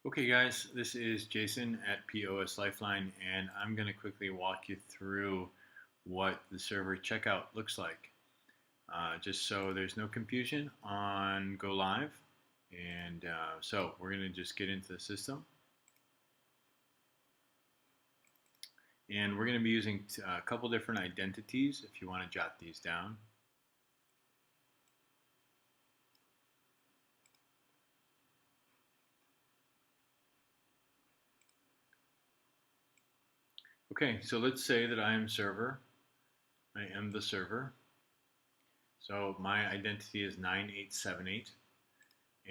Okay guys, this is Jason at POS Lifeline and I'm going to quickly walk you through what the server checkout looks like. Just so there's no confusion on Go Live. So we're going to just get into the system. And we're going to be using a couple different identities if you want to jot these down. Okay, so let's say that I am server. I am the server. So my identity is 9878.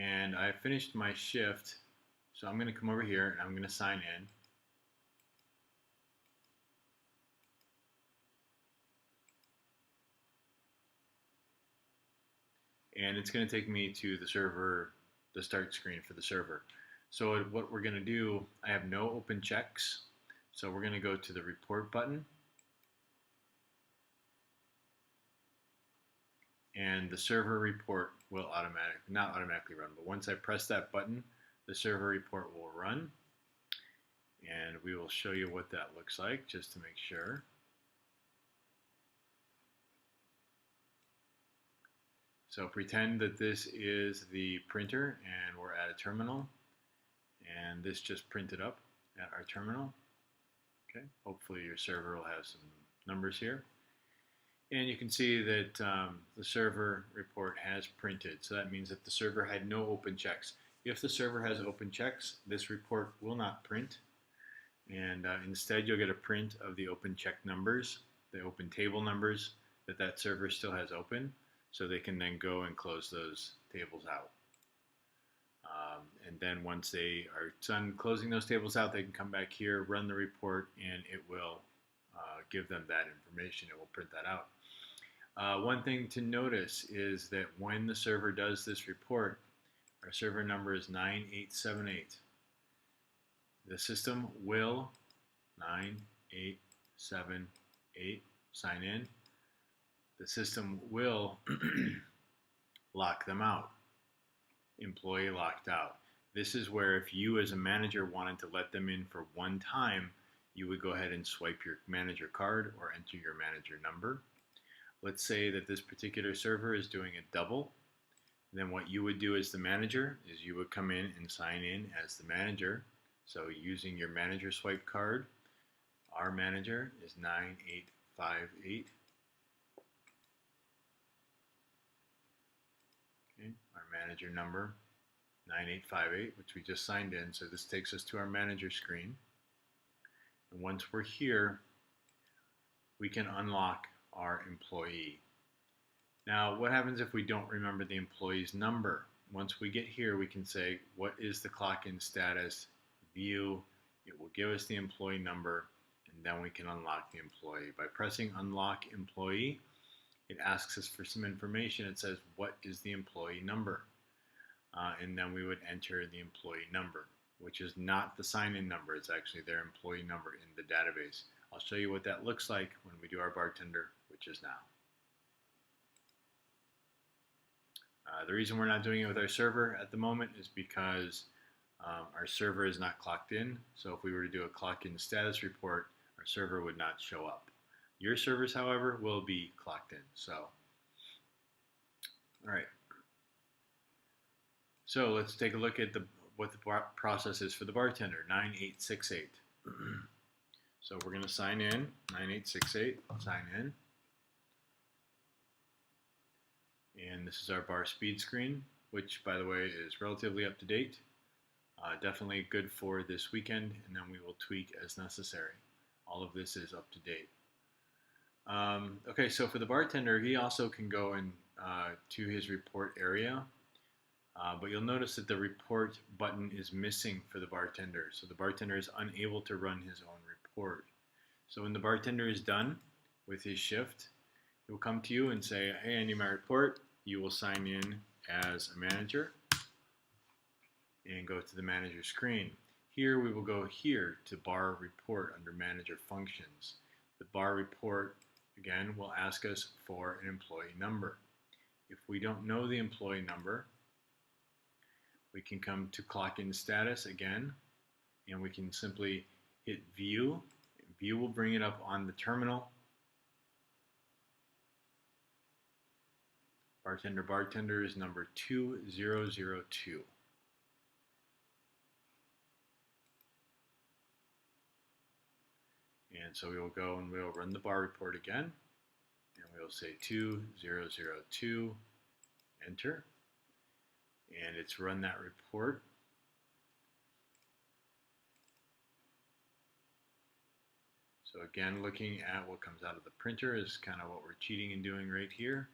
And I finished my shift, so I'm going to come over here and I'm going to sign in. And it's going to take me to the server, the start screen for the server. So what we're going to do, I have no open checks, so we're going to go to the report button. And the server report will not automatically run, but once I press that button, the server report will run. And we will show you what that looks like just to make sure. So pretend that this is the printer and we're at a terminal, and this just printed up at our terminal. Okay, hopefully your server will have some numbers here. And you can see that the server report has printed. So that means that the server had no open checks. If the server has open checks, this report will not print. And instead you'll get a print of the open check numbers, the open table numbers that server still has open. So they can then go and close those tables out. And then once they are done closing those tables out, they can come back here, run the report, and it will give them that information. It will print that out. One thing to notice is that when the server does this report, our server number is 9878. The system will 9878 sign in. The system will lock them out. Employee locked out. This is where if you as a manager wanted to let them in for one time, you would go ahead and swipe your manager card or enter your manager number. Let's say that this particular server is doing a double. Then what you would do as the manager is you would come in and sign in as the manager. So using your manager swipe card, our manager is 9858. Okay, our manager number 9858, which we just signed in. So this takes us to our manager screen. And once we're here, we can unlock our employee. Now, what happens if we don't remember the employee's number? Once we get here, we can say, what is the clock in status? View. It will give us the employee number, and then we can unlock the employee. By pressing unlock employee, it asks us for some information. It says, what is the employee number? And then we would enter the employee number, which is not the sign-in number. It's actually their employee number in the database. I'll show you what that looks like when we do our bartender, which is now. The reason we're not doing it with our server at the moment is because our server is not clocked in. So if we were to do a clock in status report, our server would not show up. Your servers, however, will be clocked in. So, all right. So let's take a look at what the process is for the bartender, 9868. So we're going to sign in, 9868, sign in. And this is our bar speed screen, which, by the way, is relatively up to date. Definitely good for this weekend, and then we will tweak as necessary. All of this is up to date. Okay, so for the bartender, he also can go in to his report area, but you'll notice that the report button is missing for the bartender. So the bartender is unable to run his own report. So when the bartender is done with his shift, he will come to you and say, hey, I need my report. You will sign in as a manager and go to the manager screen. Here we will go here to bar report under manager functions. The bar report, again, will ask us for an employee number. If we don't know the employee number, We can come to clock in status again, and we can simply hit view. View will bring it up on the terminal. Bartender is number 2002. And so we will go and we'll run the bar report again. And we'll say 2002, enter. And it's run that report. So again, looking at what comes out of the printer is kind of what we're cheating and doing right here.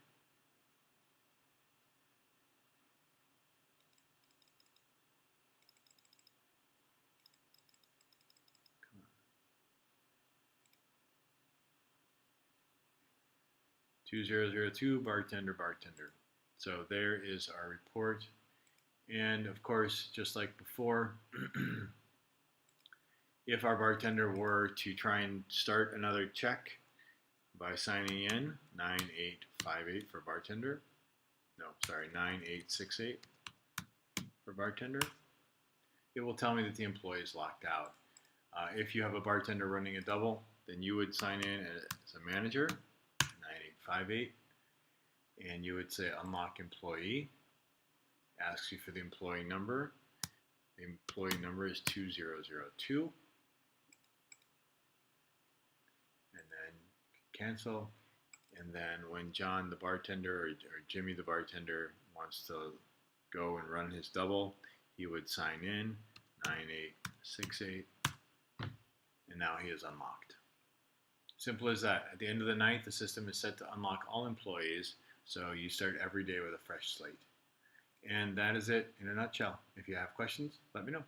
Come on. 2002, bartender. So there is our report. And of course, just like before, if our bartender were to try and start another check by signing in 9858 for bartender, 9868 for bartender, it will tell me that the employee is locked out. If you have a bartender running a double, then you would sign in as a manager, 9858, and you would say unlock employee, asks you for the employee number. The employee number is 2002. And then cancel. And then when John the bartender or Jimmy the bartender wants to go and run his double, he would sign in 9868, and now he is unlocked. Simple as that. At the end of the night, the system is set to unlock all employees, so you start every day with a fresh slate. And that is it in a nutshell. If you have questions, let me know.